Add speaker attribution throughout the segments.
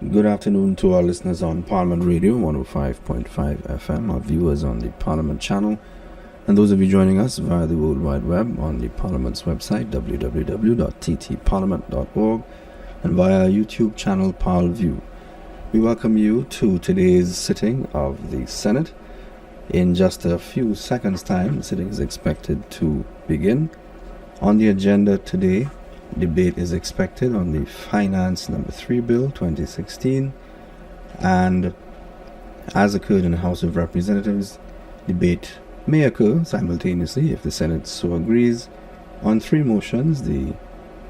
Speaker 1: Good afternoon to our listeners on Parliament Radio 105.5 FM, our viewers on the Parliament channel, and those of you joining us via the World Wide Web on the Parliament's website www.ttparliament.org and via our YouTube channel ParlView. We welcome you to today's sitting of the Senate. In just a few seconds' time, the sitting is expected to begin. On the agenda today, debate is expected on the Finance Number 3 Bill 2016, and as occurred in the House of Representatives, debate may occur simultaneously if the Senate so agrees on three motions: the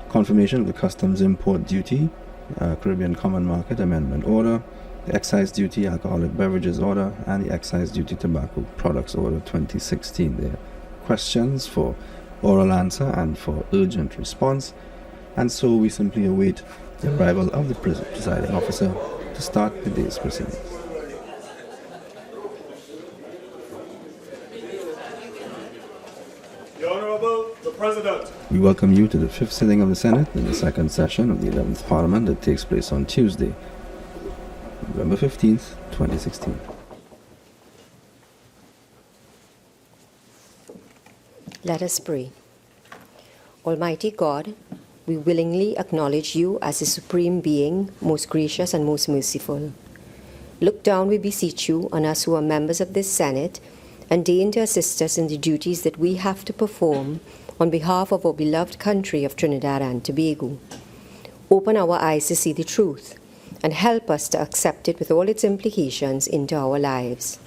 Speaker 1: confirmation of the Customs Import Duty, Caribbean Common Market Amendment Order, the Excise Duty Alcoholic Beverages Order, and the Excise Duty Tobacco Products Order 2016. There are questions for oral answer and for urgent response, and so we simply await the arrival of the presiding officer to start the day's proceedings.
Speaker 2: The Honorable the President.
Speaker 1: We welcome you to the fifth sitting of the Senate in the second session of the 11th Parliament that takes place on Tuesday, November 15th, 2016.
Speaker 3: Let us pray. Almighty God, we willingly acknowledge you as the supreme being, most gracious and most merciful. Look down, we beseech you, on us who are members of this Senate, and deign to assist us in the duties that we have to perform on behalf of our beloved country of Trinidad and Tobago. Open our eyes to see the truth, and help us to accept it with all its implications into our lives.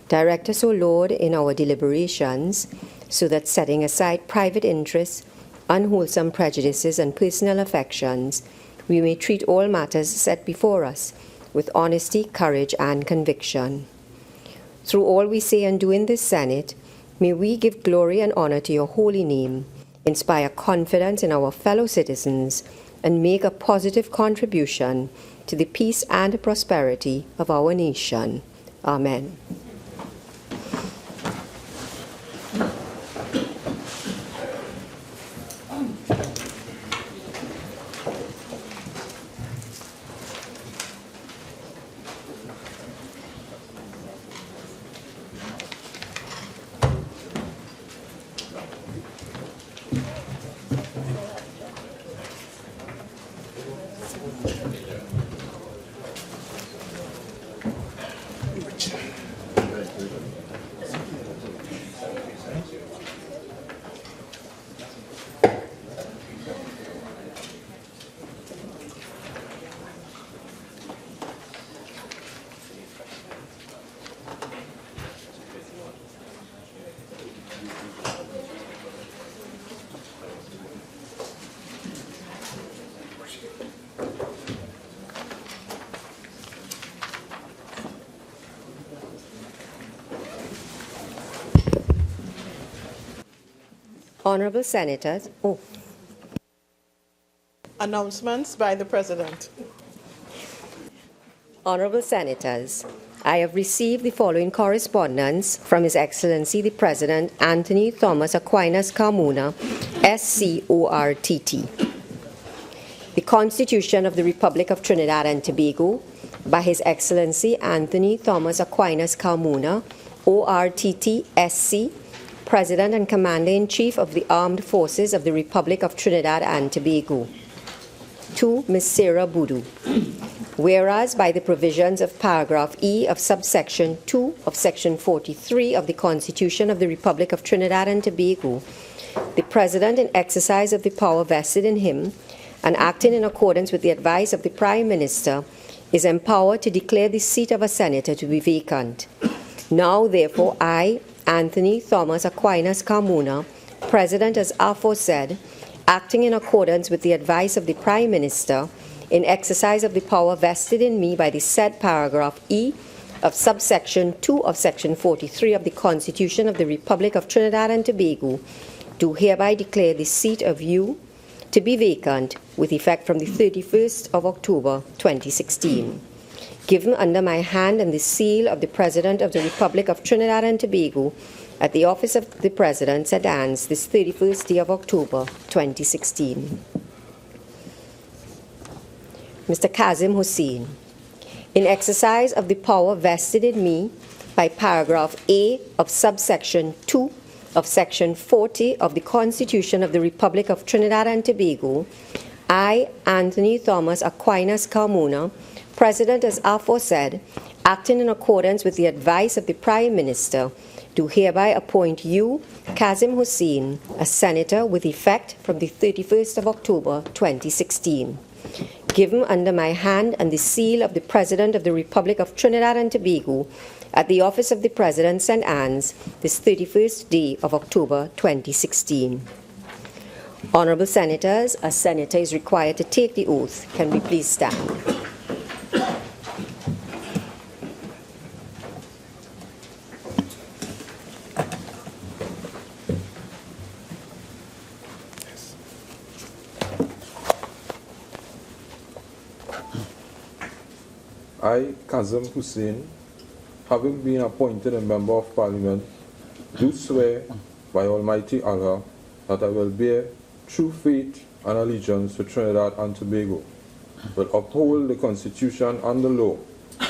Speaker 3: Direct us, O Lord, in our deliberations, so that setting aside private interests, unwholesome prejudices, and personal affections, we may treat all matters set before us with honesty, courage, and conviction. Through all we say and do in this Senate, may we give glory and honor to your holy name, inspire confidence in our fellow citizens, and make a positive contribution to the peace and prosperity of our nation. Amen. Honorable Senators.
Speaker 4: Announcements by the President.
Speaker 3: Honorable Senators, I have received the following correspondence from His Excellency the President Anthony Thomas Aquinas Carmona, SCORTT. The Constitution of the Republic of Trinidad and Tobago by His Excellency Anthony Thomas Aquinas Carmona, ORTT SC, President and Commander-in-Chief of the Armed Forces of the Republic of Trinidad and Tobago. To Ms. Sarah Boodoo. Whereas by the provisions of paragraph E of subsection 2 of section 43 of the Constitution of the Republic of Trinidad and Tobago, the President, in exercise of the power vested in him and acting in accordance with the advice of the Prime Minister, is empowered to declare the seat of a senator to be vacant. Now, therefore, I, Anthony Thomas Aquinas Carmona, President as aforesaid, acting in accordance with the advice of the Prime Minister, in exercise of the power vested in me by the said paragraph E of subsection 2 of section 43 of the Constitution of the Republic of Trinidad and Tobago, do hereby declare the seat of U to be vacant with effect from the 31st of October 2016. Given under my hand and the seal of the President of the Republic of Trinidad and Tobago at the office of the President, Sedans, this 31st day of October 2016. Mr. Kazim Hussein, in exercise of the power vested in me by paragraph A of subsection 2 of section 40 of the Constitution of the Republic of Trinidad and Tobago, I, Anthony Thomas Aquinas Carmona, President as aforesaid, acting in accordance with the advice of the Prime Minister, do hereby appoint you, Kazim Hussein, as Senator with effect from the 31st of October 2016. Given under my hand and the seal of the President of the Republic of Trinidad and Tobago at the office of the President, St. Anne's, this 31st day of October 2016. Honorable Senators, a Senator is required to take the oath. Can we please stand?
Speaker 5: I, Kazim Hussein, having been appointed a Member of Parliament, do swear by Almighty Allah that I will bear true faith and allegiance to Trinidad and Tobago, will uphold the Constitution and the law,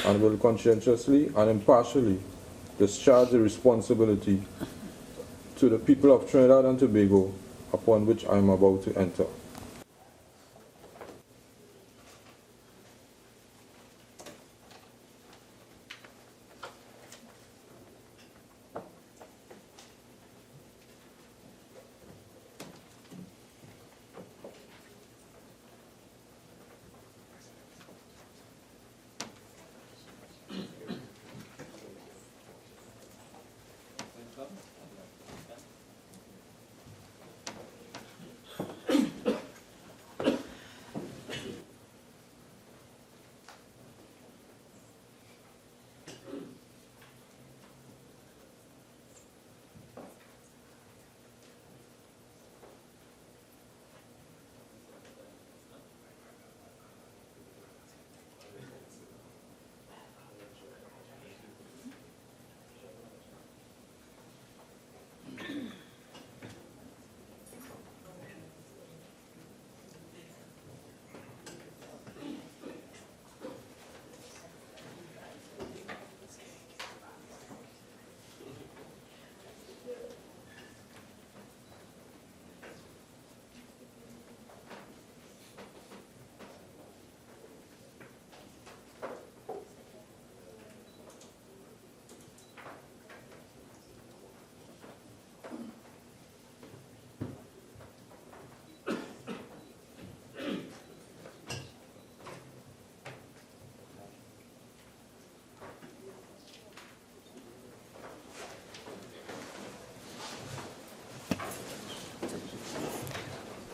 Speaker 5: and will conscientiously and impartially discharge the responsibility to the people of Trinidad and Tobago upon which I am about to enter.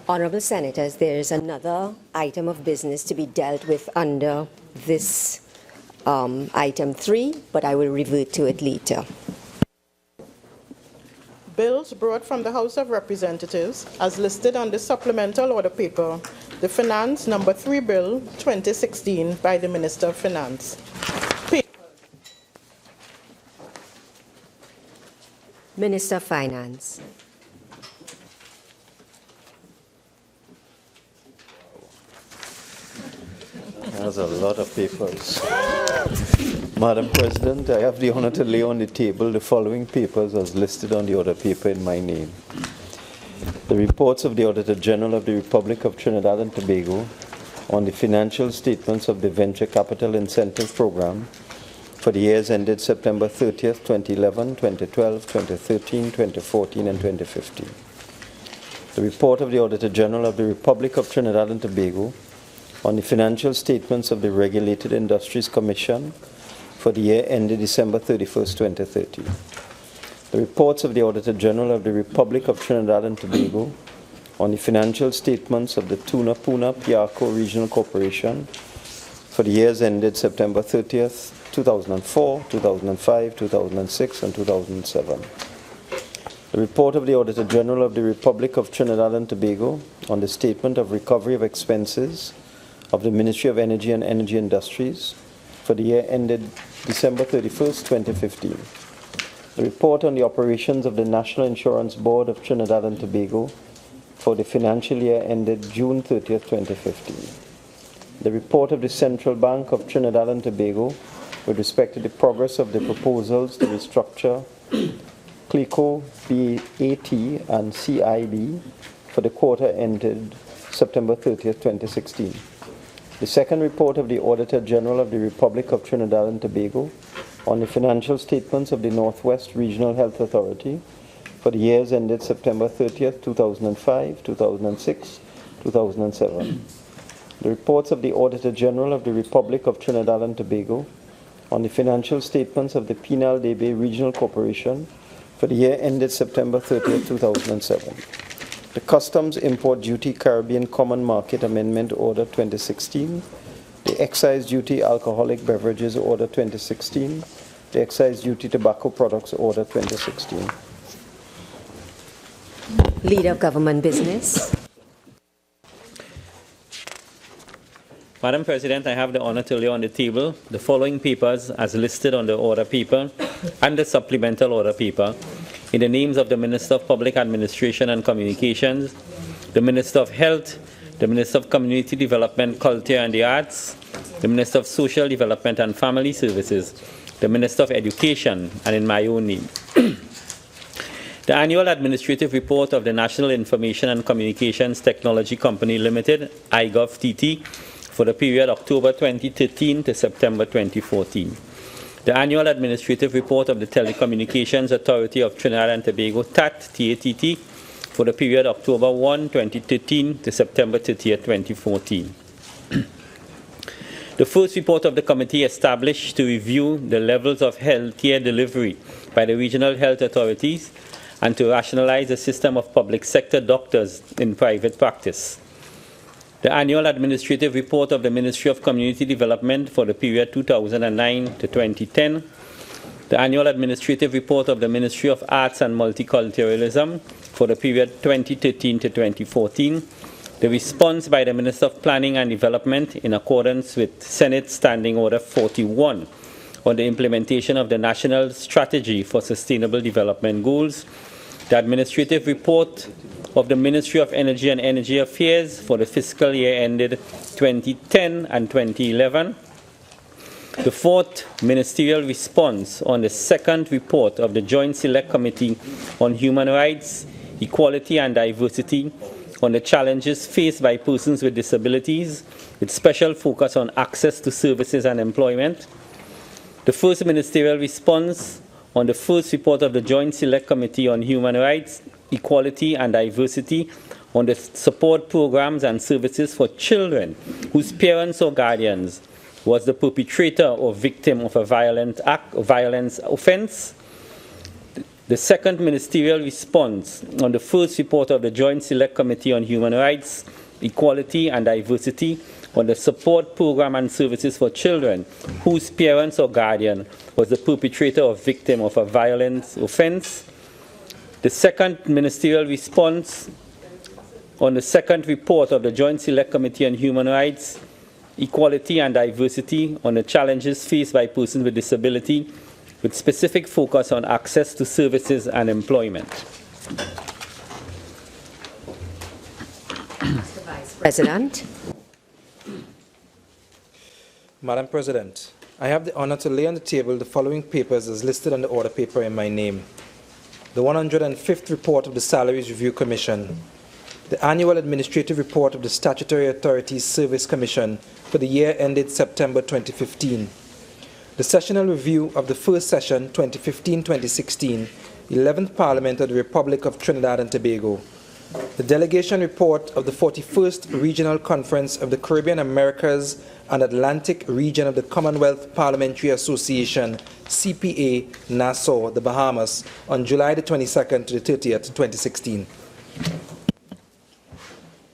Speaker 3: Honorable Senators, there is another item of business to be dealt with under this item 3, but I will revert to it later.
Speaker 4: Bills brought from the House of Representatives as listed on the supplemental order paper, the Finance Number 3 Bill 2016 by the Minister of Finance.
Speaker 3: Minister of Finance.
Speaker 6: That's a lot of papers. Madam President, I have the honor to lay on the table the following papers as listed on the order paper in my name. The reports of the Auditor General of the Republic of Trinidad and Tobago on the financial statements of the Venture Capital Incentive Program for the years ended September 30th, 2011, 2012, 2013, 2014, and 2015. The report of the Auditor General of the Republic of Trinidad and Tobago on the financial statements of the Regulated Industries Commission for the year ended December 31st, 2013. The reports of the Auditor General of the Republic of Trinidad and Tobago on the financial statements of the Tuna Puna Piarco Regional Corporation for the years ended September 30th, 2004, 2005, 2006, and 2007. The report of the Auditor General of the Republic of Trinidad and Tobago on the statement of recovery of expenses of the Ministry of Energy and Energy Industries for the year ended December 31st, 2015. The report on the operations of the National Insurance Board of Trinidad and Tobago for the financial year ended June 30th, 2015. the report of the Central Bank of Trinidad and Tobago with respect to the progress of the proposals to restructure CLICO, BAT, and CIB for the quarter ended September 30th, 2016. The second report of the Auditor General of the Republic of Trinidad and Tobago on the financial statements of the Northwest Regional Health Authority for the years ended September 30th, 2005, 2006, 2007. The reports of the Auditor General of the Republic of Trinidad and Tobago on the financial statements of the Penal de Bay Regional Corporation for the year ended September 30th, 2007. The Customs Import Duty Caribbean Common Market Amendment Order 2016, the Excise Duty Alcoholic Beverages Order 2016, the Excise Duty Tobacco Products Order 2016.
Speaker 3: Leader of Government Business.
Speaker 7: Madam President, I have the honor to lay on the table the following papers as listed on the order paper and the supplemental order paper in the names of the Minister of Public Administration and Communications, the Minister of Health, the Minister of Community Development, Culture and the Arts, the Minister of Social Development and Family Services, the Minister of Education, and in my own name. The annual administrative report of the National Information and Communications Technology Company Limited, IGovTT, for the period October 2013 to September 2014. The annual administrative report of the Telecommunications Authority of Trinidad and Tobago, TATT, for the period October 1, 2013 to September 30, 2014. The first report of the committee established to review the levels of health care delivery by the regional health authorities and to rationalize the system of public sector doctors in private practice. The annual administrative report of the Ministry of Community Development for the period 2009 to 2010, the annual administrative report of the Ministry of Arts and Multiculturalism for the period 2013 to 2014, the response by the Minister of Planning and Development in accordance with Senate Standing Order 41 on the implementation of the National Strategy for Sustainable Development Goals, the administrative report of the Ministry of Energy and Energy Affairs for the fiscal year ended 2010 and 2011, the fourth ministerial response on the second report of the Joint Select Committee on Human Rights, Equality and Diversity on the challenges faced by persons with disabilities, with special focus on access to services and employment, the first ministerial response on the first report of the Joint Select Committee on Human Rights, Equality and Diversity on the support programs and services for children whose parents or guardians was the perpetrator or victim of a violence offense. The second ministerial response on the first report of the Joint Select Committee on Human Rights, Equality and Diversity on the support program and services for children whose parents or guardian was the perpetrator or victim of a violence offense. The second ministerial response on the second report of the Joint Select Committee on Human Rights, Equality and Diversity on the challenges faced by persons with disability, with specific focus on access to services and employment.
Speaker 3: Mr. Vice President.
Speaker 8: Madam President, I have the honor to lay on the table the following papers as listed on the order paper in my name. The 105th report of the Salaries Review Commission, the annual administrative report of the Statutory Authorities Service Commission for the year ended September 2015, the sessional review of the first session 2015-2016, 11th Parliament of the Republic of Trinidad and Tobago, the delegation report of the 41st Regional Conference of the Caribbean Americas and Atlantic Region of the Commonwealth Parliamentary Association, CPA, Nassau, the Bahamas, on July the 22nd to the 30th, 2016.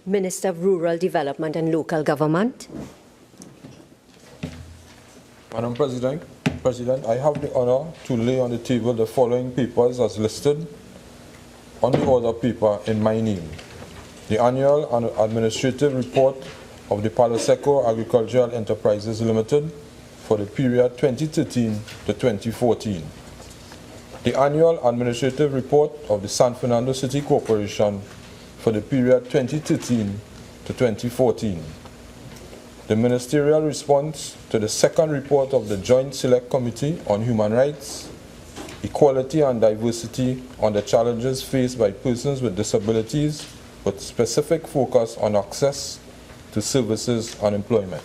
Speaker 3: Minister of Rural Development and Local Government.
Speaker 5: Madam President, I have the honor to lay on the table the following papers as listed on the order paper in my name. The annual and administrative report of the Paloseco Agricultural Enterprises Limited for the period 2013 to 2014. The annual administrative report of the San Fernando City Corporation for the period 2013 to 2014. the ministerial response to the second report of the Joint Select Committee on Human Rights, Equality and Diversity on the challenges faced by persons with disabilities, with specific focus on access to services and employment.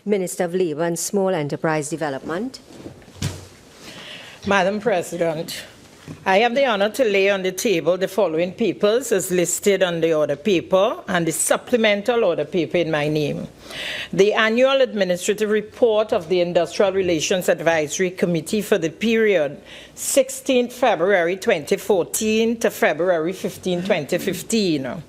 Speaker 3: Minister of Labour and Small Enterprise Development.
Speaker 9: Madam President, I have the honor to lay on the table the following papers as listed on the order paper and the supplemental order paper in my name. The annual administrative report of the Industrial Relations Advisory Committee for the period 16 February 2014 to February 15, 2015.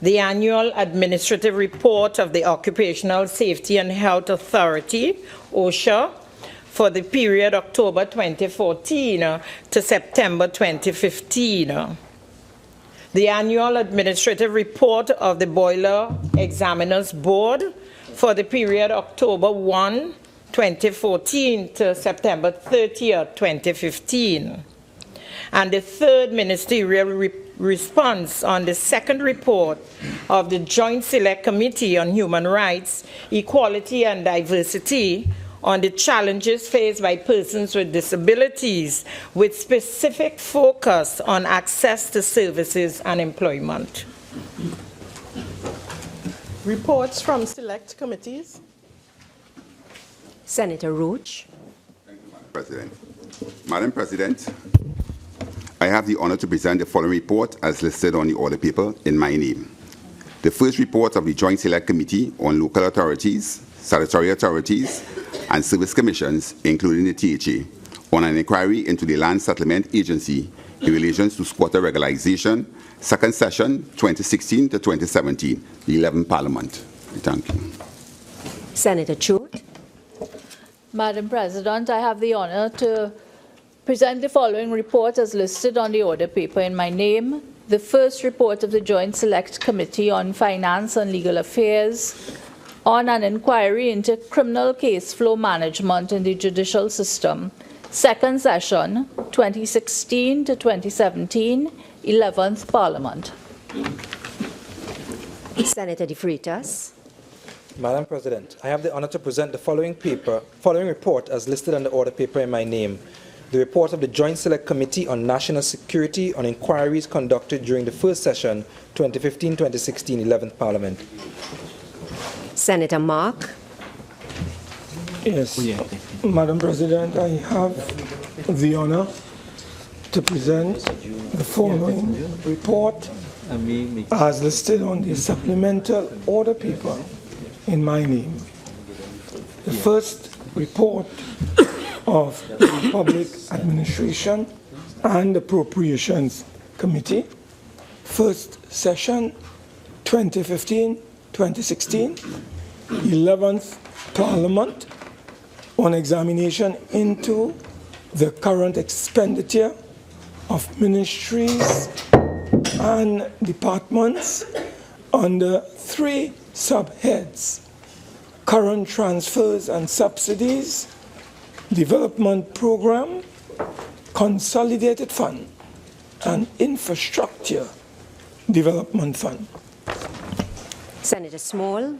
Speaker 9: The annual administrative report of the Occupational Safety and Health Authority, OSHA, for the period October 2014 to September 2015. The annual administrative report of the Boiler Examiners Board for the period October 1, 2014 to September 30, 2015. And the third ministerial response on the second report of the Joint Select Committee on Human Rights, Equality and Diversity on the challenges faced by persons with disabilities, with specific focus on access to services and employment.
Speaker 4: Reports from select committees.
Speaker 3: Senator Roach.
Speaker 10: Thank you, Madam President. Madam President, I have the honor to present the following report as listed on the order paper in my name. The first report of the Joint Select Committee on Local Authorities, Statutory Authorities, and Service Commissions, including the THA, on an inquiry into the Land Settlement Agency in relation to squatter regularization, second session 2016 to 2017, the 11th Parliament. Thank you.
Speaker 3: Senator Choate.
Speaker 11: Madam President, I have the honor to present the following report as listed on the order paper in my name. The first report of the Joint Select Committee on Finance and Legal Affairs on an inquiry into criminal case flow management in the judicial system, second session, 2016 to 2017, 11th Parliament.
Speaker 3: Senator De Freitas.
Speaker 8: Madam President, I have the honor to present the following report as listed on the order paper in my name. The report of the Joint Select Committee on National Security on inquiries conducted during the first session, 2015-2016, 11th Parliament.
Speaker 3: Senator Mark.
Speaker 12: Yes, Madam President, I have the honor to present the following report as listed on the supplemental order paper in my name. The first report of the Public Administration and Appropriations Committee, first session 2015-2016, 11th Parliament, on examination into the current expenditure of ministries and departments under three subheads: current transfers and subsidies, development program, consolidated fund, and infrastructure development fund.
Speaker 3: Senator Small.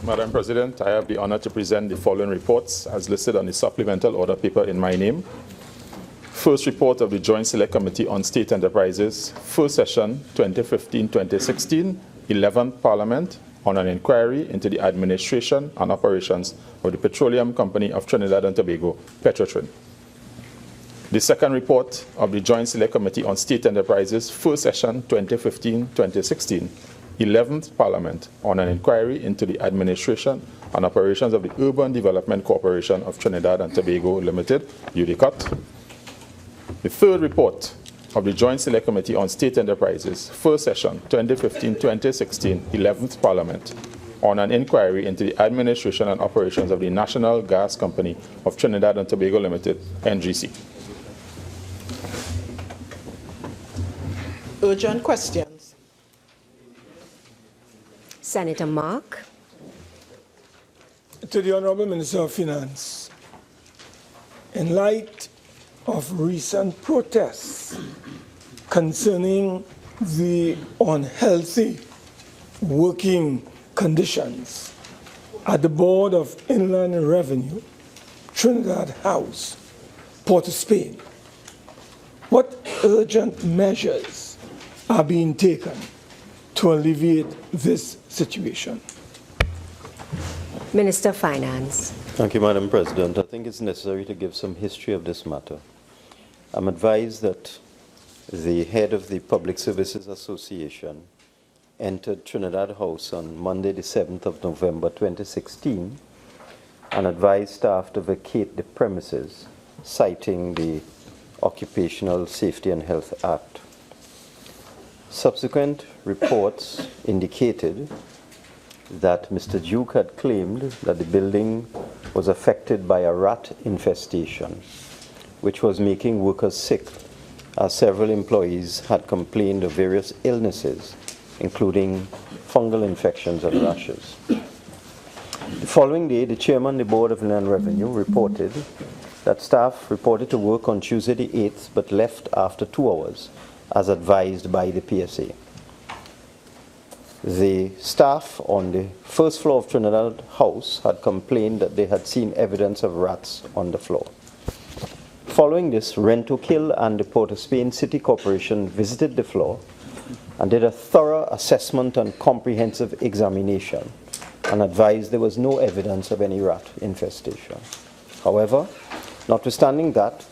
Speaker 5: Madam President, I have the honor to present the following reports as listed on the supplemental order paper in my name. First report of the Joint Select Committee on State Enterprises, first session 2015-2016, 11th Parliament, on an inquiry into the administration and operations of the Petroleum Company of Trinidad and Tobago, Petrotrin. The second report of the Joint Select Committee on State Enterprises, first session 2015-2016, 11th Parliament, on an inquiry into the administration and operations of the Urban Development Corporation of Trinidad and Tobago Limited, UDCOT. The third report of the Joint Select Committee on State Enterprises, first session 2015-2016, 11th Parliament, on an inquiry into the administration and operations of the National Gas Company of Trinidad and Tobago Limited, NGC.
Speaker 4: Urgent questions.
Speaker 3: Senator Mark.
Speaker 12: To the Honourable Minister of Finance, in light of recent protests concerning the unhealthy working conditions at the Board of Inland Revenue, Trinidad House, Port of Spain. What urgent measures are being taken to alleviate this situation?
Speaker 3: Minister of Finance.
Speaker 6: Thank you, Madam President. I think it's necessary to give some history of this matter. I'm advised that the head of the Public Services Association entered Trinidad House on Monday, the 7th of November 2016, and advised staff to vacate the premises, citing the Occupational Safety and Health Act. Subsequent reports indicated that Mr. Duke had claimed that the building was affected by a rat infestation, which was making workers sick, as several employees had complained of various illnesses, including fungal infections and rashes. The following day, the chairman of the Board of Inland Revenue reported that staff reported to work on Tuesday the 8th but left after 2 hours, as advised by the PSA. The staff on the first floor of Trinidad House had complained that they had seen evidence of rats on the floor. Following this, Rentokil and the Port of Spain City Corporation visited the floor and did a thorough assessment and comprehensive examination and advised there was no evidence of any rat infestation. However, notwithstanding that,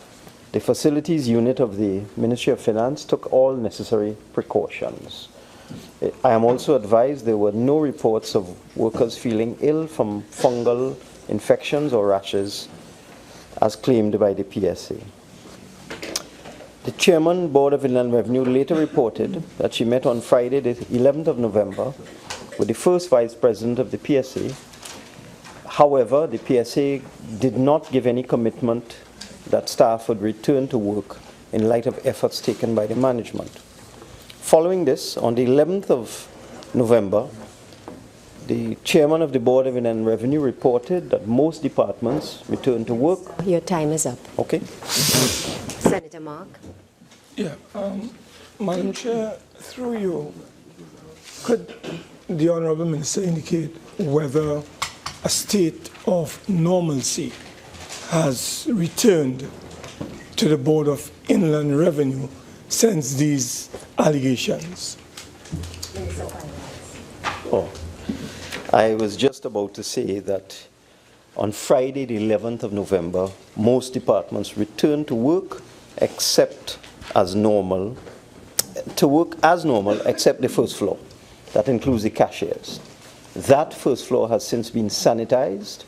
Speaker 6: the facilities unit of the Ministry of Finance took all necessary precautions. I am also advised there were no reports of workers feeling ill from fungal infections or rashes, as claimed by the PSA. The Chairman, Board of Inland Revenue, later reported that she met on Friday, the 11th of November, with the first Vice President of the PSA. However, the PSA did not give any commitment that staff would return to work in light of efforts taken by the management. Following this, on the 11th of November, the Chairman of the Board of Inland Revenue reported that most departments returned to work.
Speaker 3: Your time is up.
Speaker 6: Okay.
Speaker 3: Senator Mark.
Speaker 12: Yeah, Madam Chair, through you, could the Honourable Minister indicate whether a state of normalcy has returned to the Board of Inland Revenue since these allegations?
Speaker 6: Oh, I was just about to say that on Friday, the 11th of November, most departments returned to work except as normal, except the first floor. That includes the cashiers. That first floor has since been sanitized,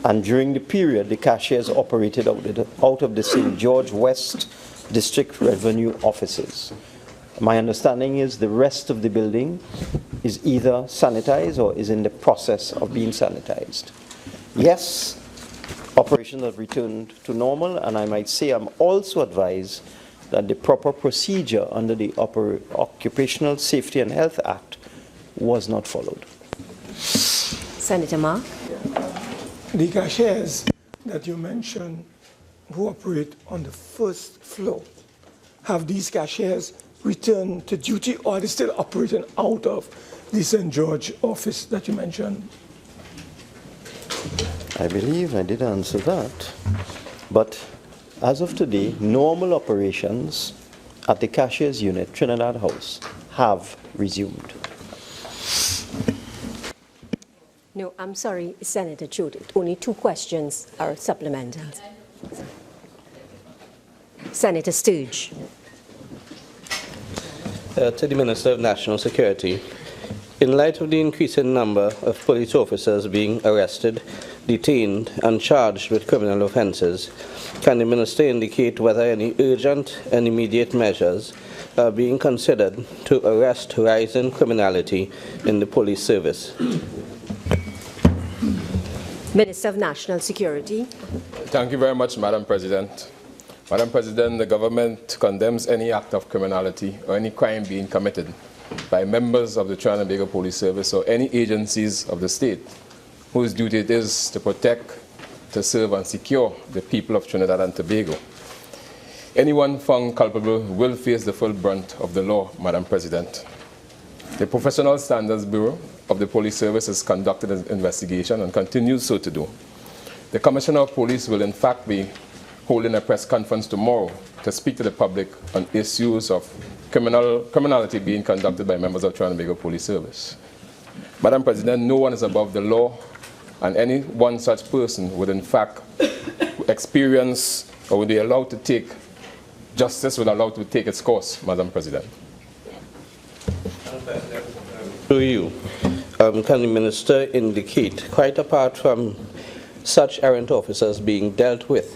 Speaker 6: and during the period, the cashiers operated out of the St. George West District Revenue offices. My understanding is the rest of the building is either sanitized or is in the process of being sanitized. Yes, operations have returned to normal, and I might say I'm also advised that the proper procedure under the Occupational Safety and Health Act was not followed.
Speaker 3: Senator Mark.
Speaker 12: The cashiers that you mentioned who operate on the first floor, have these cashiers returned to duty, or are they still operating out of the St. George office that you mentioned?
Speaker 6: I believe I did answer that. But as of today, normal operations at the cashiers unit, Trinidad House, have resumed.
Speaker 3: No, I'm sorry, Senator Choudhury. Only 2 questions are supplemental. Senator Sturge.
Speaker 13: To the Minister of National Security. In light of the increasing number of police officers being arrested, detained, and charged with criminal offences, can the Minister indicate whether any urgent and immediate measures are being considered to arrest rising criminality in the police service?
Speaker 3: Minister of National Security.
Speaker 2: Thank you very much, Madam President. Madam President, the government condemns any act of criminality or any crime being committed by members of the Trinidad and Tobago Police Service or any agencies of the state whose duty it is to protect, to serve and secure the people of Trinidad and Tobago. Anyone found culpable will face the full brunt of the law, Madam President. The Professional Standards Bureau of the Police Service has conducted an investigation and continues so to do. The Commissioner of Police will in fact be holding a press conference tomorrow to speak to the public on issues of criminality being conducted by members of Trinidad and Tobago Police Service. Madam President, no one is above the law, and any one such person would in fact experience or would be allowed to take, justice would allow to take its course, Madam President.
Speaker 13: To you, can the Minister indicate, quite apart from such errant officers being dealt with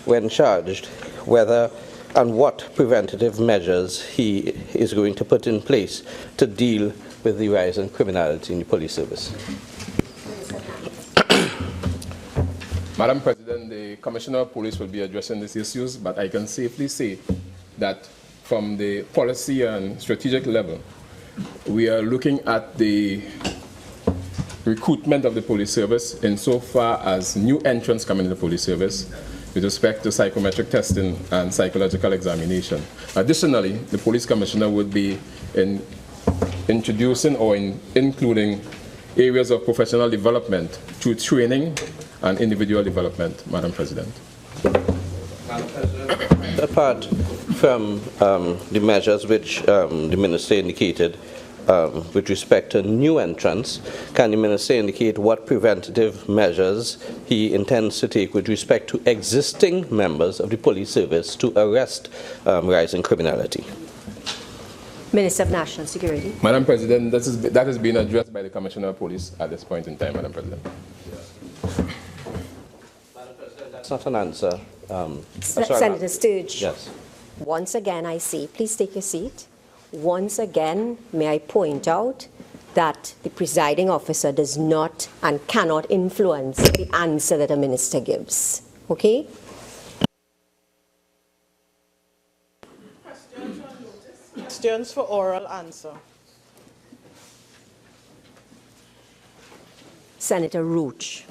Speaker 13: when charged, whether and what preventative measures he is going to put in place to deal with the rise in criminality in the police service?
Speaker 2: Madam President, the Commissioner of Police will be addressing these issues, but I can safely say that from the policy and strategic level, we are looking at the recruitment of the police service insofar as new entrants come into the police service with respect to psychometric testing and psychological examination. Additionally, the Police Commissioner would be introducing or including areas of professional development through training and individual development, Madam President.
Speaker 13: Madam President, apart from the measures which the Minister indicated with respect to new entrants, can the Minister indicate what preventative measures he intends to take with respect to existing members of the police service to arrest rising criminality?
Speaker 3: Minister of National Security.
Speaker 2: Madam President, that has been addressed by the Commissioner of Police at this point in time, Madam President.
Speaker 13: Madam President, that's not an answer.
Speaker 3: Senator Sturge.
Speaker 13: Yes.
Speaker 3: Once again, I say, please take your seat. Once again, may I point out that the presiding officer does not and cannot influence the answer that a minister gives. Okay?
Speaker 4: Questions for oral answer.
Speaker 3: Senator Roach.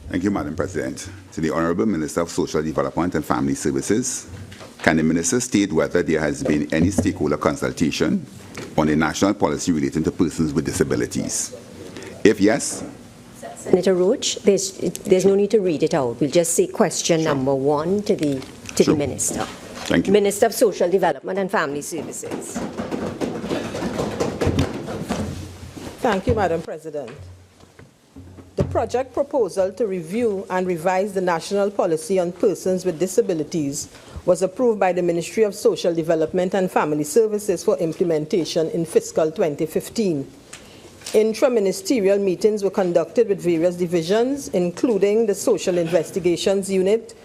Speaker 10: Thank you, Madam President. To the Honourable Minister of Social Development and Family Services, can the Minister state whether there has been any stakeholder consultation on a national policy relating to persons with disabilities? If yes,
Speaker 3: Senator Roach, there's no need to read it out. We'll just say question number one to the Minister.
Speaker 10: Thank you.
Speaker 3: Minister of Social Development and Family Services.
Speaker 4: Thank you, Madam President. The project proposal to review and revise the national policy on persons with disabilities was approved by the Ministry of Social Development and Family Services for implementation in fiscal 2015. Intra-ministerial meetings were conducted with various divisions, including the Social Investigations Unit,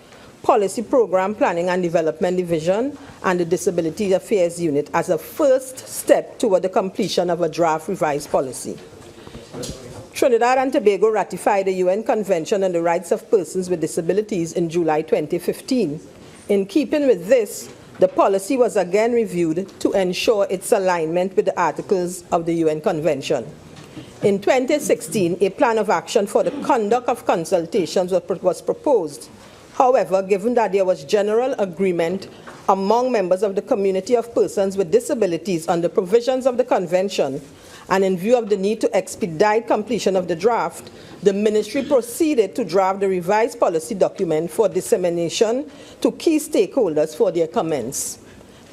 Speaker 4: Policy Program Planning and Development Division, and the Disability Affairs Unit as a first step toward the completion of a draft revised policy. Trinidad and Tobago ratified the UN Convention on the Rights of Persons with Disabilities in July 2015. In keeping with this, the policy was again reviewed to ensure its alignment with the articles of the UN Convention. In 2016, a plan of action for the conduct of consultations was proposed. However, given that there was general agreement among members of the community of persons with disabilities on the provisions of the Convention, and in view of the need to expedite completion of the draft, the Ministry proceeded to draft the revised policy document for dissemination to key stakeholders for their comments.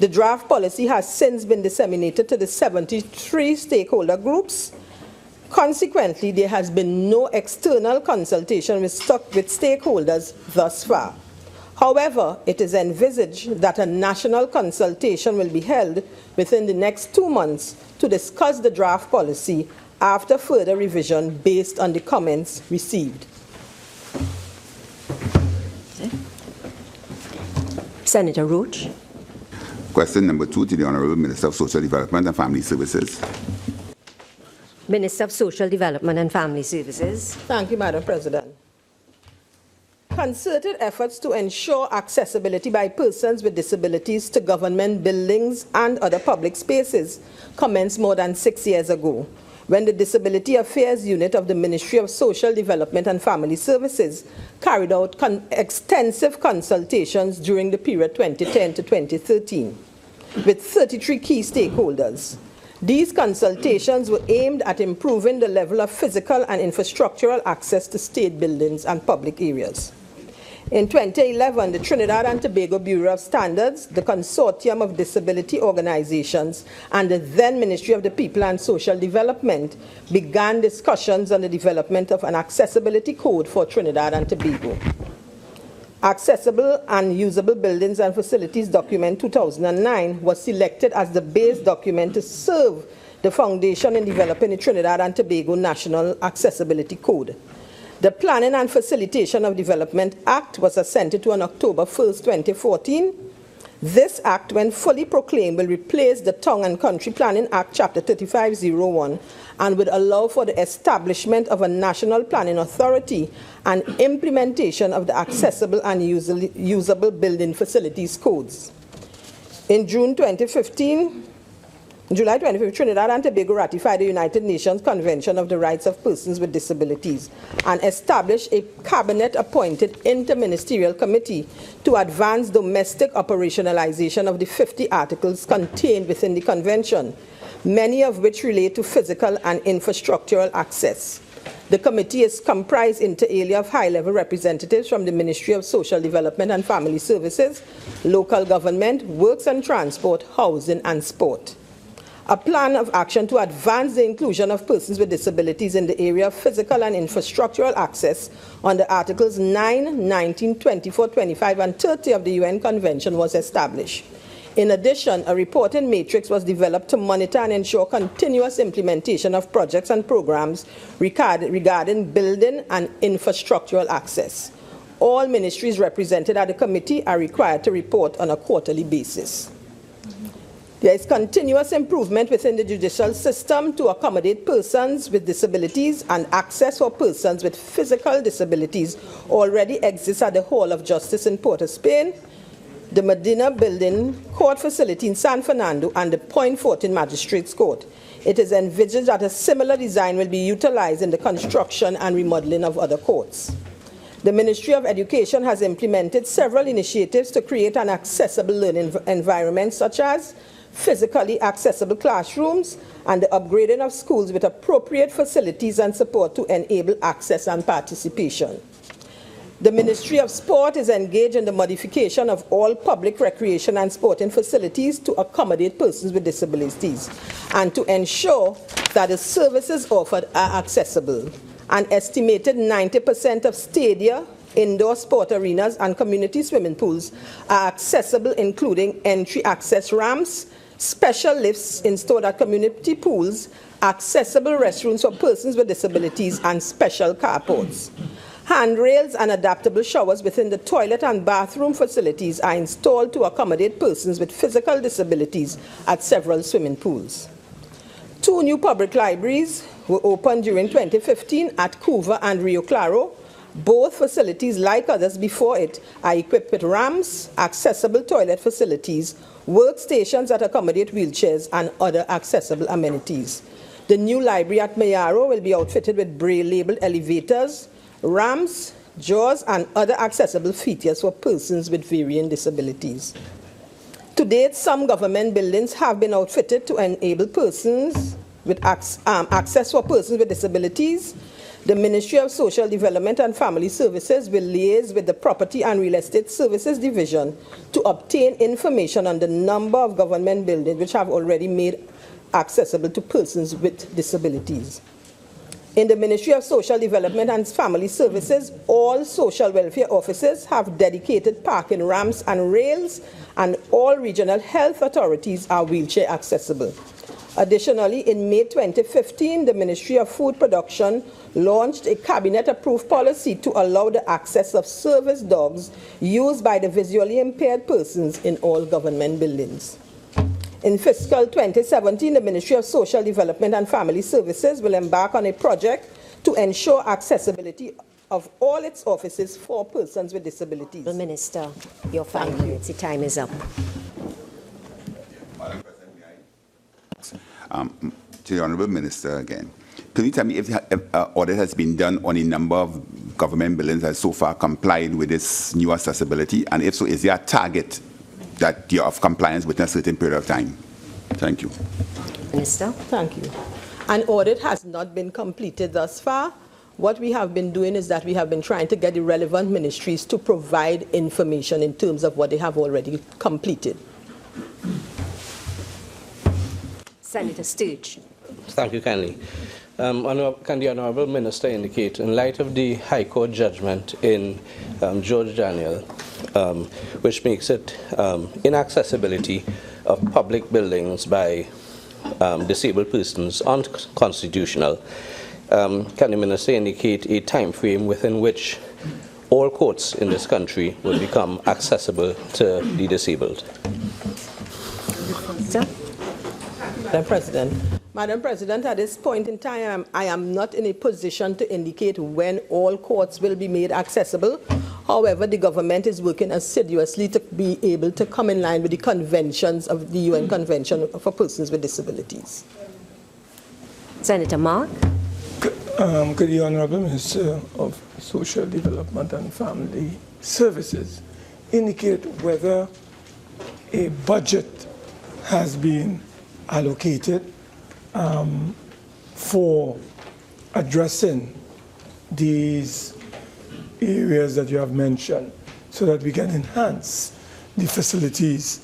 Speaker 4: The draft policy has since been disseminated to the 73 stakeholder groups. Consequently, there has been no external consultation with stakeholders thus far. However, it is envisaged that a national consultation will be held within the next 2 months to discuss the draft policy after further revision based on the comments received.
Speaker 3: Senator Roach.
Speaker 10: question number 2 to the Honourable Minister of Social Development and Family Services.
Speaker 3: Minister of Social Development and Family Services.
Speaker 4: Thank you, Madam President. Concerted efforts to ensure accessibility by persons with disabilities to government buildings and other public spaces commenced more than 6 years ago. when the Disability Affairs Unit of the Ministry of Social Development and Family Services carried out extensive consultations during the period 2010 to 2013 with 33 key stakeholders. These consultations were aimed at improving the level of physical and infrastructural access to state buildings and public areas. In 2011, the Trinidad and Tobago Bureau of Standards, the Consortium of Disability Organizations, and the then Ministry of the People and Social Development began discussions on the development of an accessibility code for Trinidad and Tobago. Accessible and Usable Buildings and Facilities Document 2009 was selected as the base document to serve the foundation in developing the Trinidad and Tobago National Accessibility Code. The Planning and Facilitation of Development Act was assented to on October 1st, 2014. This act, when fully proclaimed, will replace the Town and Country Planning Act, Chapter 3501, and would allow for the establishment of a national planning authority and implementation of the Accessible and Usable Building Facilities Codes. In July 2015, Trinidad and Tobago ratified the United Nations Convention of the Rights of Persons with Disabilities and established a cabinet-appointed interministerial committee to advance domestic operationalization of the 50 articles contained within the convention, many of which relate to physical and infrastructural access. The committee is comprised inter alia of high-level representatives from the Ministry of Social Development and Family Services, local government, works and transport, housing and sport. A plan of action to advance the inclusion of persons with disabilities in the area of physical and infrastructural access under Articles 9, 19, 24, 25, and 30 of the UN Convention was established. In addition, a reporting matrix was developed to monitor and ensure continuous implementation of projects and programs regarding building and infrastructural access. All ministries represented at the committee are required to report on a quarterly basis. There is continuous improvement within the judicial system to accommodate persons with disabilities, and access for persons with physical disabilities already exists at the Hall of Justice in Port of Spain, the Medina Building Court Facility in San Fernando, and the Point 14 Magistrates Court. It is envisaged that a similar design will be utilized in the construction and remodeling of other courts. The Ministry of Education has implemented several initiatives to create an accessible learning environment, such as physically accessible classrooms and the upgrading of schools with appropriate facilities and support to enable access and participation. The Ministry of Sport is engaged in the modification of all public recreation and sporting facilities to accommodate persons with disabilities and to ensure that the services offered are accessible. An estimated 90% of stadia, indoor sport arenas, and community swimming pools are accessible, including entry access ramps, special lifts installed at community pools, accessible restrooms for persons with disabilities, and special carports. Handrails and adaptable showers within the toilet and bathroom facilities are installed to accommodate persons with physical disabilities at several swimming pools. 2 new public libraries were opened during 2015 at Cuba and Rio Claro. Both facilities, like others before it, are equipped with ramps, accessible toilet facilities, workstations that accommodate wheelchairs, and other accessible amenities. The new library at Mayaro will be outfitted with braille-labeled elevators, ramps, doors, and other accessible features for persons with varying disabilities. To date, some government buildings have been outfitted to enable persons with access for persons with disabilities. The Ministry of Social Development and Family Services will liaise with the Property and Real Estate Services Division to obtain information on the number of government buildings which have already made accessible to persons with disabilities. In the Ministry of Social Development and Family Services, all social welfare offices have dedicated parking ramps and rails, and all regional health authorities are wheelchair accessible. Additionally, in May 2015, the Ministry of Food Production launched a cabinet-approved policy to allow the access of service dogs used by the visually impaired persons in all government buildings. In fiscal 2017, the Ministry of Social Development and Family Services will embark on a project to ensure accessibility of all its offices for persons with disabilities.
Speaker 3: The Minister, your 5 minutes. The time is up.
Speaker 10: to the Honourable Minister again. Can you tell me if audit has been done on a number of government buildings that so far complied with this new accessibility? And if so, is there a target that you're of compliance within a certain period of time? Thank you.
Speaker 3: Minister.
Speaker 4: Thank you. An audit has not been completed thus far. What we have been doing is that we have been trying to get the relevant ministries to provide information in terms of what they have already completed.
Speaker 3: Senator Sturge.
Speaker 13: Thank you kindly. Can the Honourable Minister indicate, in light of the High Court judgment in George Daniel, which makes it inaccessibility of public buildings by disabled persons unconstitutional, can the Minister indicate a time frame within which all courts in this country will become accessible to the disabled?
Speaker 4: Madam President, at this point in time, I am not in a position to indicate when all courts will be made accessible. However, the government is working assiduously to be able to come in line with the conventions of the UN Convention for Persons with Disabilities.
Speaker 3: Senator Mark.
Speaker 12: Could the Honourable Minister of Social Development and Family Services indicate whether a budget has been allocated for addressing these areas that you have mentioned so that we can enhance the facilities,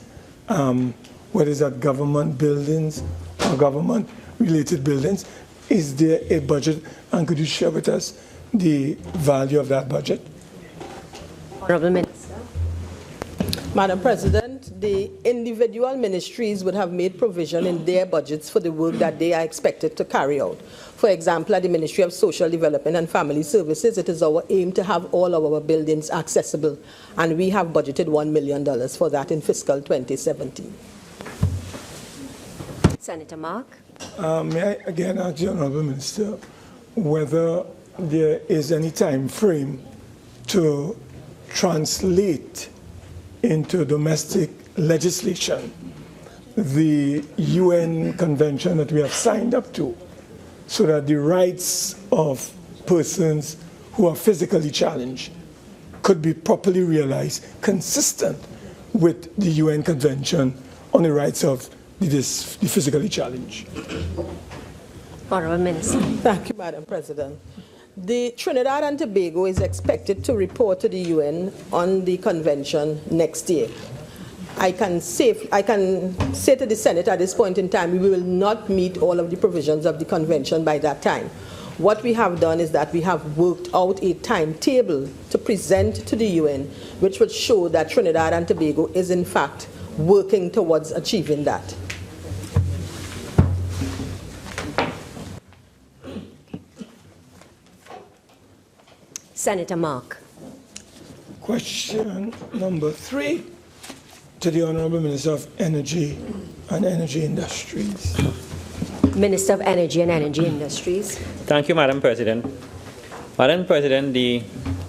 Speaker 12: whether it's at government buildings or government-related buildings? Is there a budget, and could you share with us the value of that budget?
Speaker 3: Honourable Minister.
Speaker 4: Madam President, the individual ministries would have made provision in their budgets for the work that they are expected to carry out. For example, at the Ministry of Social Development and Family Services, it is our aim to have all of our buildings accessible, and we have budgeted $1 million for that in fiscal 2017.
Speaker 3: Senator Mark.
Speaker 12: May I again ask the Honourable Minister whether there is any time frame to translate into domestic legislation the UN convention that we have signed up to, so that the rights of persons who are physically challenged could be properly realized, consistent with the UN Convention on the rights of the physically challenged.
Speaker 3: Honourable Minister.
Speaker 4: Thank you, Madam President. The Trinidad and Tobago is expected to report to the UN on the convention next year. I can say to the Senate at this point in time, we will not meet all of the provisions of the convention by that time. What we have done is that we have worked out a timetable to present to the UN, which would show that Trinidad and Tobago is in fact working towards achieving that.
Speaker 3: Senator Mark.
Speaker 12: Question number 3 to the Honourable Minister of Energy and Energy Industries.
Speaker 3: Minister of Energy and Energy Industries.
Speaker 7: Thank you, Madam President. Madam President, the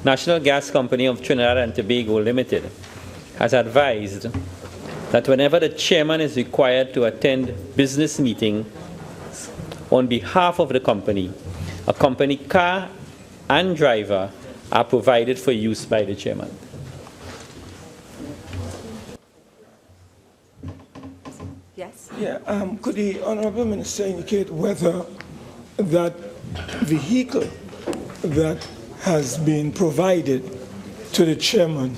Speaker 7: National Gas Company of Trinidad and Tobago Limited has advised that whenever the chairman is required to attend business meetings on behalf of the company, a company car and driver are provided for use by the chairman.
Speaker 3: Yes.
Speaker 12: Yeah. Could the Honourable Minister indicate whether that vehicle that has been provided to the chairman,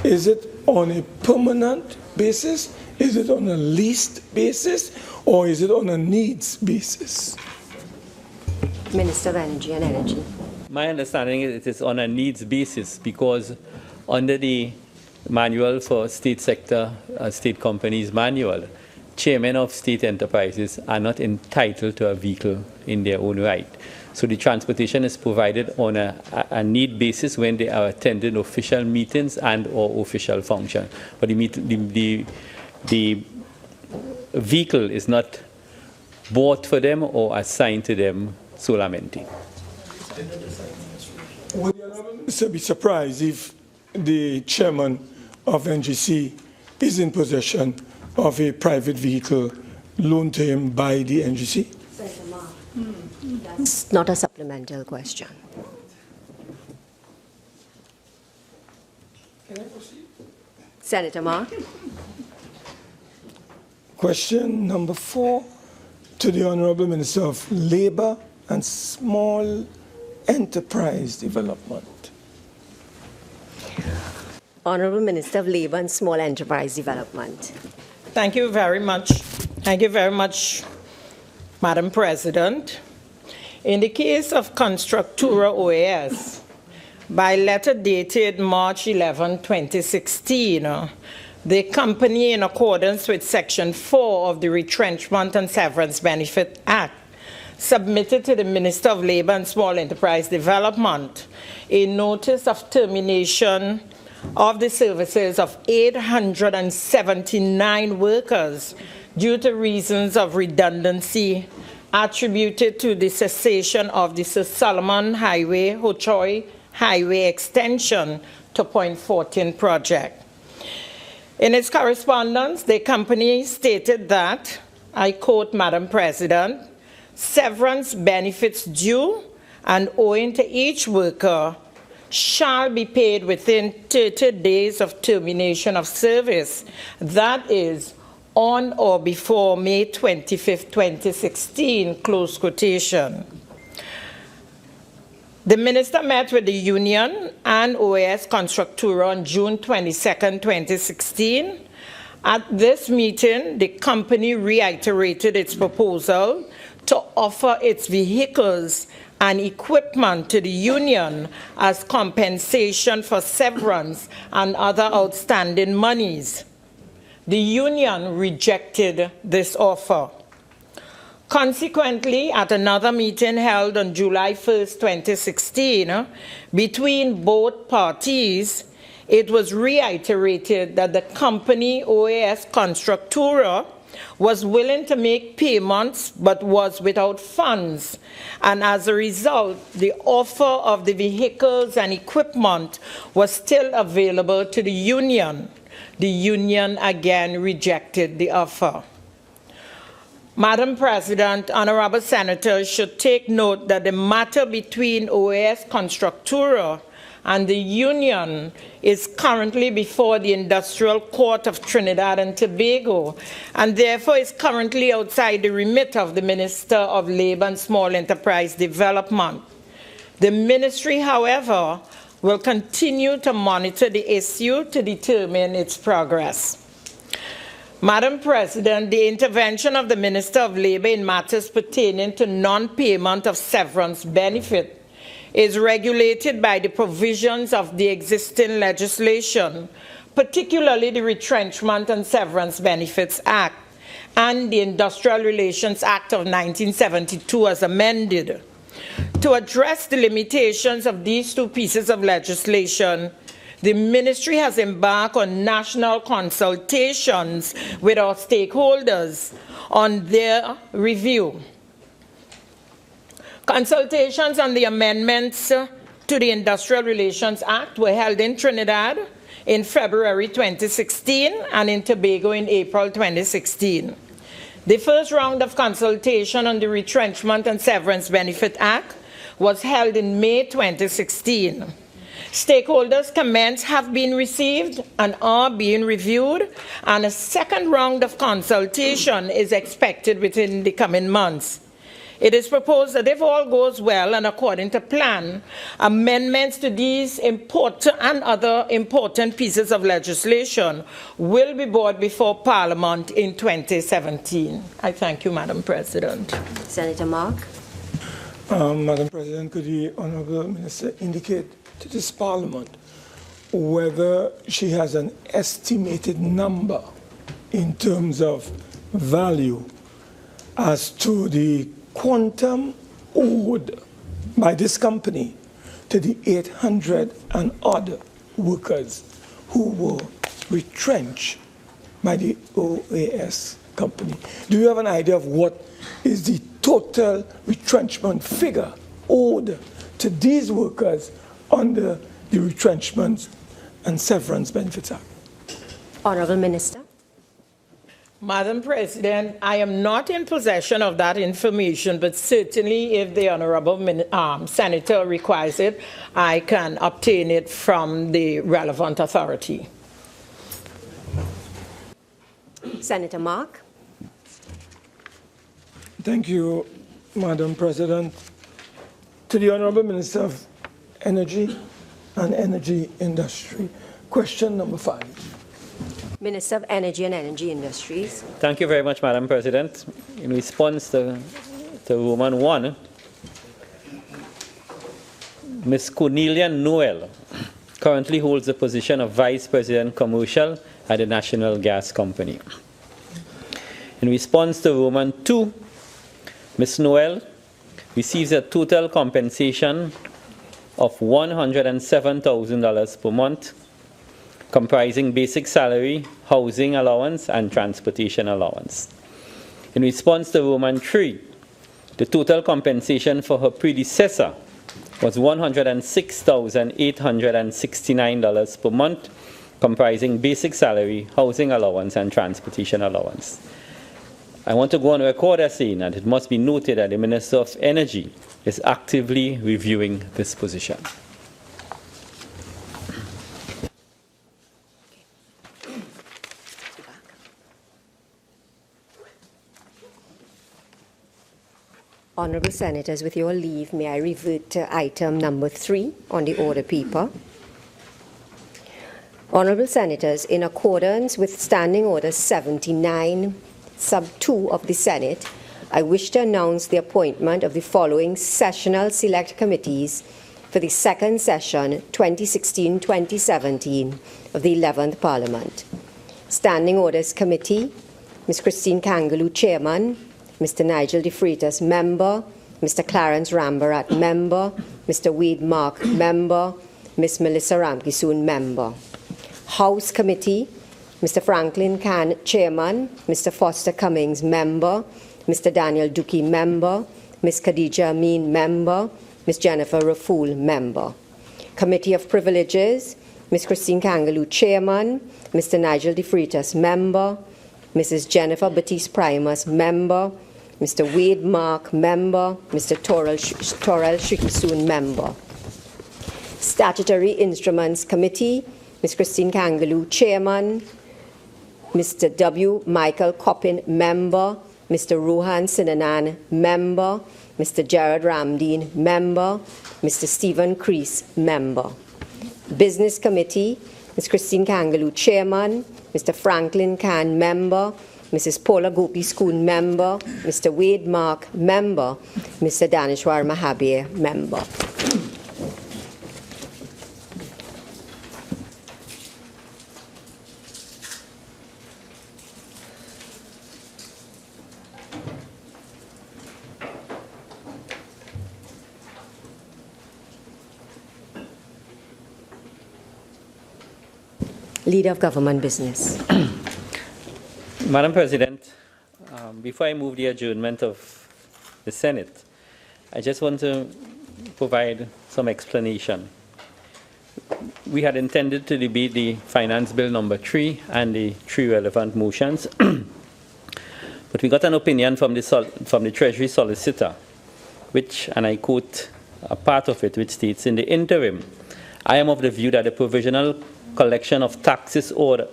Speaker 12: is it on a permanent basis, is it on a leased basis, or is it on a needs basis?
Speaker 3: Minister of Energy and Energy.
Speaker 7: My understanding is it is on a needs basis, because under the manual for state sector, state companies manual, chairmen of state enterprises are not entitled to a vehicle in their own right. So the transportation is provided on a need basis when they are attending official meetings and or official function. But the vehicle is not bought for them or assigned to them solamente.
Speaker 12: Would the Honourable Minister be surprised if the chairman of NGC is in possession of a private vehicle loaned to him by the NGC?
Speaker 3: It's not a supplemental question.
Speaker 12: Can I proceed?
Speaker 3: Senator Mark.
Speaker 12: Question number 4 to the Honorable Minister of Labour and Small Enterprise Development.
Speaker 3: Honorable Minister of Labour and Small Enterprise Development.
Speaker 9: Thank you very much. Thank you very much, Madam President. In the case of Constructura OAS, by letter dated March 11, 2016, the company, in accordance with Section 4 of the Retrenchment and Severance Benefit Act, submitted to the Minister of Labour and Small Enterprise Development a notice of termination of the services of 879 workers due to reasons of redundancy attributed to the cessation of the Sir Solomon Highway, Hochoy Highway Extension to Point 14 project. In its correspondence, the company stated that, I quote, Madam President, severance benefits due and owing to each worker shall be paid within 30 days of termination of service, that is, on or before May 25, 2016, close quotation. The minister met with the union and OAS Constructura on June 22, 2016. At this meeting, the company reiterated its proposal to offer its vehicles and equipment to the union as compensation for severance and other outstanding monies. The union rejected this offer. Consequently, at another meeting held on July 1, 2016, between both parties, it was reiterated that the company OAS Constructura was willing to make payments but was without funds, and as a result, the offer of the vehicles and equipment was still available to the union. The union again rejected the offer. Madam President, honorable senators should take note that the matter between OAS Constructura and the union is currently before the Industrial Court of Trinidad and Tobago, and therefore is currently outside the remit of the Minister of Labour and Small Enterprise Development. The ministry, however, will continue to monitor the issue to determine its progress. Madam President, the intervention of the Minister of Labour in matters pertaining to non-payment of severance benefit is regulated by the provisions of the existing legislation, particularly the Retrenchment and Severance Benefits Act and the Industrial Relations Act of 1972 as amended. To address the limitations of these two pieces of legislation, the ministry has embarked on national consultations with our stakeholders on their review. Consultations on the amendments to the Industrial Relations Act were held in Trinidad in February 2016 and in Tobago in April 2016. The first round of consultation on the Retrenchment and Severance Benefit Act was held in May 2016. Stakeholders' comments have been received and are being reviewed, and a second round of consultation is expected within the coming months. It is proposed that if all goes well and according to plan, amendments to these important and other important pieces of legislation will be brought before Parliament in 2017. I thank you, Madam President.
Speaker 3: Senator Mark.
Speaker 12: Madam President, could the Honourable Minister indicate to this Parliament whether she has an estimated number in terms of value as to the quantum owed by this company to the 800 and odd workers who were retrenched by the OAS company? Do you have an idea of what is the total retrenchment figure owed to these workers under the Retrenchment and Severance Benefits Act?
Speaker 3: Honourable Minister.
Speaker 9: Madam President, I am not in possession of that information, but certainly if the Honorable Senator requires it, I can obtain it from the relevant authority.
Speaker 3: Senator Mark.
Speaker 12: Thank you, Madam President. To the Honorable Minister of Energy and Energy Industry. Question number 5.
Speaker 3: Minister of Energy and Energy Industries.
Speaker 7: Thank you very much, Madam President. In response to Roman 1, Ms. Cornelia Noel currently holds the position of Vice President Commercial at the National Gas Company. In response to Roman 2, Ms. Noel receives a total compensation of $107,000 per month, comprising basic salary, housing allowance, and transportation allowance. In response to Roman 3, the total compensation for her predecessor was $106,869 per month, comprising basic salary, housing allowance, and transportation allowance. I want to go on record as saying that it must be noted that the Minister of Energy is actively reviewing this position.
Speaker 3: Honourable Senators, with your leave, may I revert to item number 3 on the order paper. Honourable Senators, in accordance with Standing Order 79, Sub 2 of the Senate, I wish to announce the appointment of the following sessional select committees for the second session 2016-2017 of the 11th Parliament. Standing Orders Committee, Ms. Christine Kangaloo, Chairman, Mr. Nigel De Freitas, Member, Mr. Clarence Rambarat, Member, Mr. Wade Mark, Member, Ms. Melissa Ramkisoon, Member. House Committee, Mr. Franklin Khan, Chairman, Mr. Foster Cummings, Member, Mr. Daniel Dookie, Member, Ms. Khadija Amin, Member, Ms. Jennifer Rafool, Member. Committee of Privileges, Ms. Christine Kangaloo, Chairman, Mr. Nigel De Freitas, Member, Mrs. Jennifer Batiste Primus, Member, Mr. Wade Mark, Member, Mr. Torrell Shikisoon, Member. Statutory Instruments Committee, Ms. Christine Kangaloo, Chairman, Mr. W. Michael Coppin, Member, Mr. Rohan Sinanan, Member, Mr. Jared Ramdeen, Member, Mr. Stephen Crease, Member. Business Committee, Ms. Christine Kangaloo, Chairman, Mr. Franklin Khan, Member, Mrs. Paula Gopi-Skoon, Member, Mr. Wade Mark, Member, Mr. Daneshwar Mahabir, Member. Leader of Government Business.
Speaker 7: Madam President, before I move the adjournment of the Senate, I just want to provide some explanation. We had intended to debate the Finance Bill number 3 and the 3 relevant motions, but we got an opinion from the Treasury Solicitor, which, and I quote a part of it, which states, "In the interim, I am of the view that the Provisional Collection of Taxes Order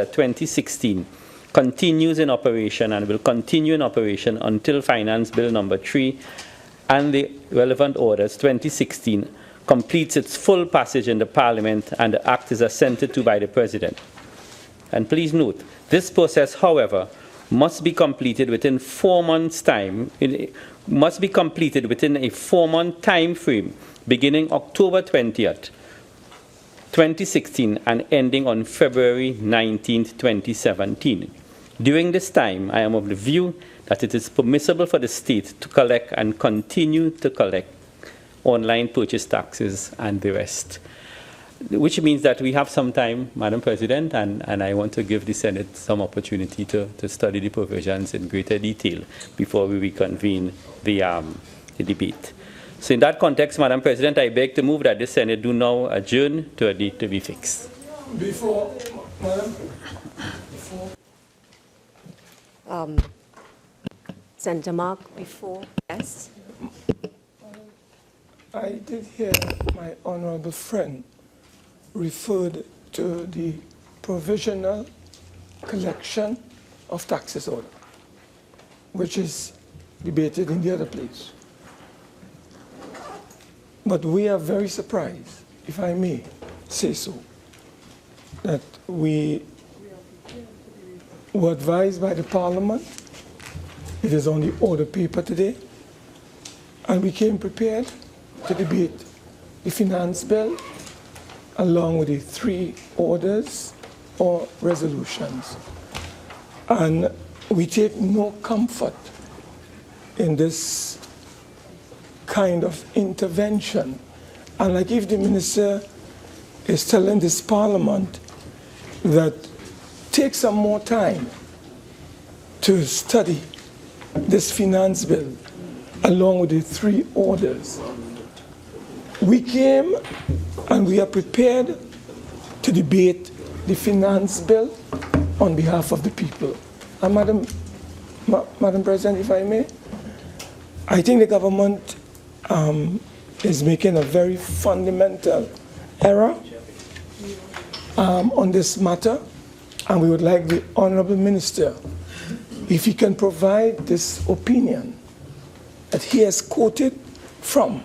Speaker 7: 2016 continues in operation and will continue in operation until Finance Bill number 3 and the relevant orders 2016 completes its full passage in the Parliament and the Act is assented to by the President." And please note, this process, however, must be completed within 4 months' time. It must be completed within a 4-month time frame, beginning October 20th, 2016 and ending on February 19th, 2017. During this time, I am of the view that it is permissible for the state to collect and continue to collect online purchase taxes and the rest, which means that we have some time, Madam President, and I want to give the Senate some opportunity to study the provisions in greater detail before we reconvene the debate. So in that context, Madam President, I beg to move that the Senate do now adjourn to a date to be fixed.
Speaker 3: Senator Mark, before, yes?
Speaker 12: I did hear my honorable friend referred to the provisional collection of taxes order, which is debated in the other place. But we are very surprised, if I may say so, that we were advised by the Parliament. It is on the order paper today, and we came prepared to debate the finance bill along with the 3 orders or resolutions. And we take no comfort in this kind of intervention. And like if the minister is telling this Parliament that take some more time to study this finance bill along with the 3 orders. We came and we are prepared to debate the finance bill on behalf of the people. And Madam President, if I may, I think the government is making a very fundamental error on this matter, and we would like the Honourable Minister, if he can provide this opinion that he has quoted from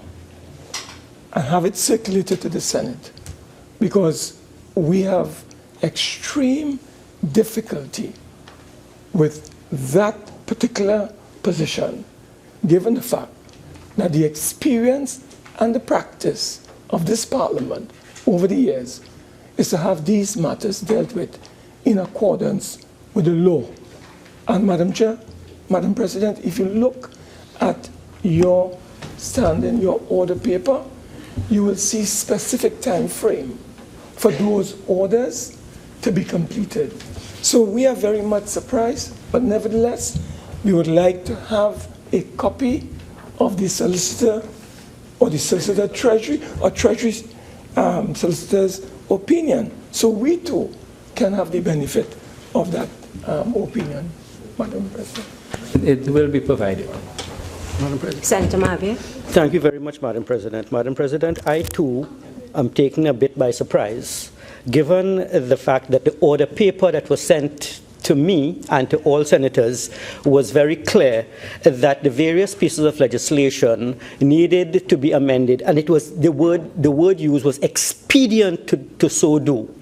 Speaker 12: and have it circulated to the Senate, because we have extreme difficulty with that particular position, given the fact that the experience and the practice of this Parliament over the years is to have these matters dealt with in accordance with the law. And Madam Chair, Madam President, if you look at your standing, your order paper, you will see specific time frame for those orders to be completed. So we are very much surprised, but nevertheless, we would like to have a copy of the solicitor or the solicitor treasury or treasury solicitor's opinion, so we too can have the benefit of that opinion, Madam President.
Speaker 14: It will be provided.
Speaker 12: Madam President.
Speaker 3: Senator Mavia.
Speaker 14: Thank you very much, Madam President. Madam President, I too am taken a bit by surprise, given the fact that the order paper that was sent to me and to all senators was very clear that the various pieces of legislation needed to be amended, and it was the word used was expedient to so do.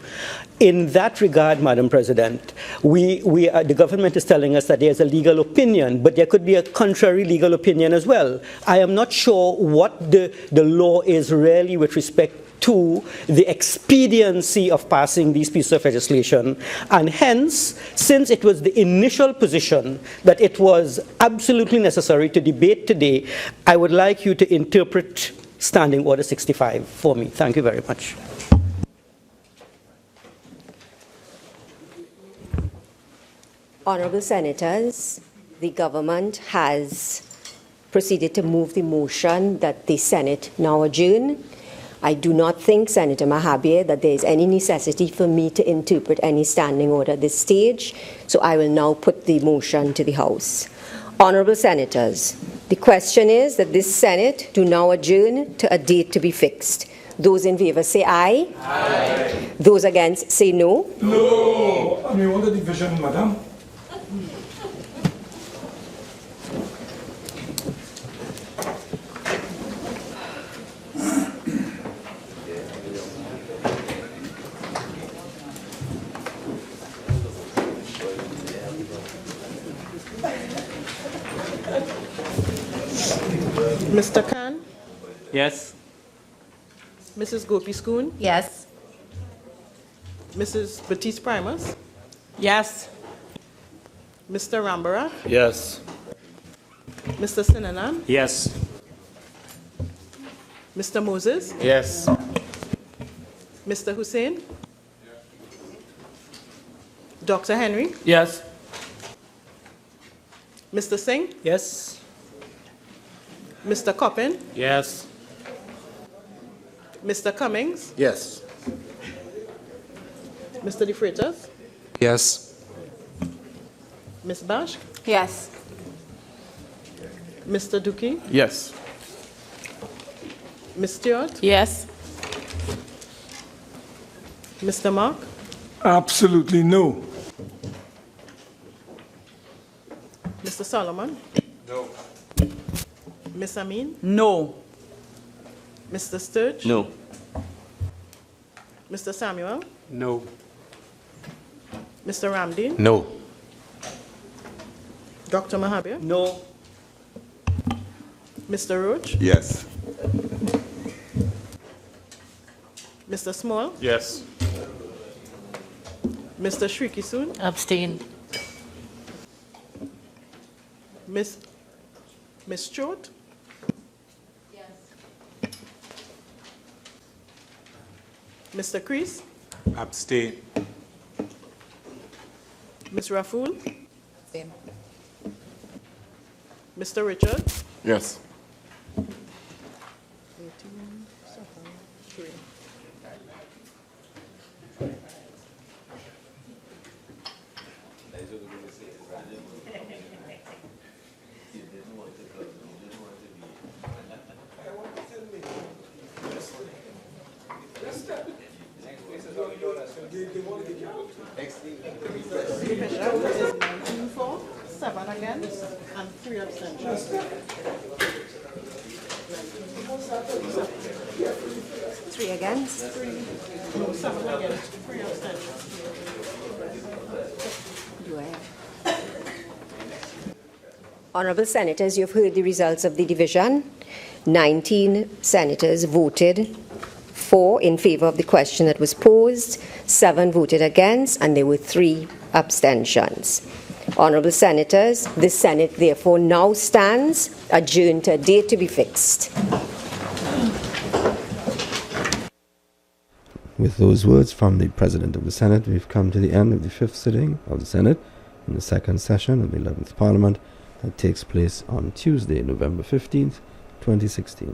Speaker 14: In that regard, Madam President, the government is telling us that there's a legal opinion, but there could be a contrary legal opinion as well. I am not sure what the law is really with respect to the expediency of passing these pieces of legislation, and hence, since it was the initial position that it was absolutely necessary to debate today, I would like you to interpret Standing Order 65 for me. Thank you very much.
Speaker 3: Honourable Senators, the government has proceeded to move the motion that the Senate now adjourn. I do not think, Senator Mahabir, that there is any necessity for me to interpret any standing order at this stage, so I will now put the motion to the House. Honourable Senators, the question is that this Senate do now adjourn to a date to be fixed. Those in favour say aye. Aye. Those against say no.
Speaker 12: No. I mean, want the division, Madam.
Speaker 4: Mr. Khan?
Speaker 7: Yes.
Speaker 4: Mrs. Gopi Schoon?
Speaker 9: Yes.
Speaker 4: Mrs. Batiste Primus?
Speaker 9: Yes.
Speaker 4: Mr. Rambara?
Speaker 7: Yes.
Speaker 4: Mr. Sinanan?
Speaker 7: Yes.
Speaker 4: Mr. Moses?
Speaker 7: Yes.
Speaker 4: Mr. Hussain? Dr. Henry?
Speaker 7: Yes.
Speaker 4: Mr. Singh?
Speaker 7: Yes.
Speaker 4: Mr. Coppin?
Speaker 7: Yes.
Speaker 4: Mr. Cummings?
Speaker 7: Yes.
Speaker 4: Mr. De Freitas?
Speaker 5: Yes.
Speaker 4: Ms. Bash?
Speaker 11: Yes.
Speaker 4: Mr. Dookie?
Speaker 2: Yes.
Speaker 4: Ms. Stewart?
Speaker 9: Yes.
Speaker 4: Mr. Mark?
Speaker 12: Absolutely no.
Speaker 4: Mr. Solomon?
Speaker 5: No.
Speaker 4: Ms. Amin?
Speaker 9: No.
Speaker 4: Mr. Sturge?
Speaker 13: No.
Speaker 4: Mr. Samuel?
Speaker 5: No.
Speaker 4: Mr. Ramdeen?
Speaker 5: No.
Speaker 4: Dr. Mahabir?
Speaker 14: No.
Speaker 4: Mr. Roach?
Speaker 10: Yes.
Speaker 4: Mr. Small?
Speaker 5: Yes.
Speaker 4: Mr. Shriki
Speaker 9: Abstain.
Speaker 4: Miss Choate?
Speaker 11: Yes.
Speaker 4: Mr. Kreese?
Speaker 5: Abstain.
Speaker 4: Ms. Raful?
Speaker 11: Same.
Speaker 4: Mr. Richard?
Speaker 2: Yes.
Speaker 4: 3. Division is 19 for, 7 against, and 3 abstentions.
Speaker 3: 3 against.
Speaker 4: 7 against, 3 abstentions.
Speaker 3: Do I have? Honorable Senators, you've heard the results of the division. 19 senators voted in favor of the question that was posed, 7 voted against, and there were 3 abstentions. Honorable Senators, the Senate therefore now stands adjourned to a date to be fixed.
Speaker 1: With those words from the President of the Senate, we've come to the end of the 5th sitting of the Senate in the 2nd session of the 11th Parliament that takes place on Tuesday, November 15th, 2016.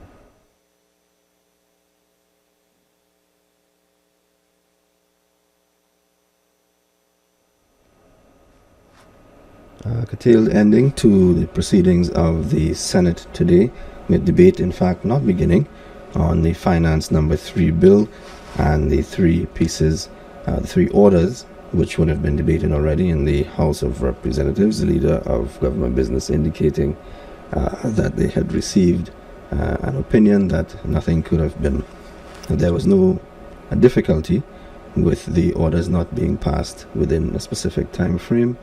Speaker 1: Curtailed ending to the proceedings of the Senate today, with debate in fact not beginning on the Finance Number 3 bill and the 3 pieces, the 3 orders which would have been debated already in the House of Representatives. The leader of Government Business indicating that they had received an opinion that nothing could have been, there was no difficulty with the orders not being passed within a specific time frame.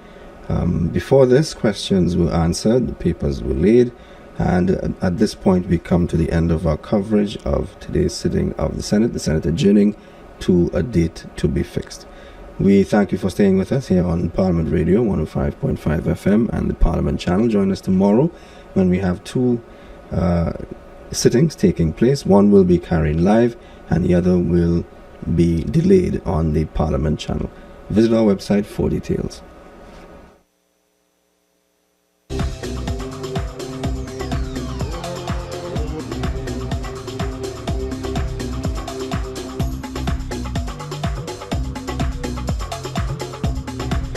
Speaker 1: Before this, questions were answered, the papers were laid, and at this point we come to the end of our coverage of today's sitting of the Senate adjourning to a date to be fixed. We thank you for staying with us here on Parliament Radio 105.5 FM and the Parliament channel. Join us tomorrow when we have 2 sittings taking place. One will be carried live and the other will be delayed on the Parliament channel. Visit our website for details.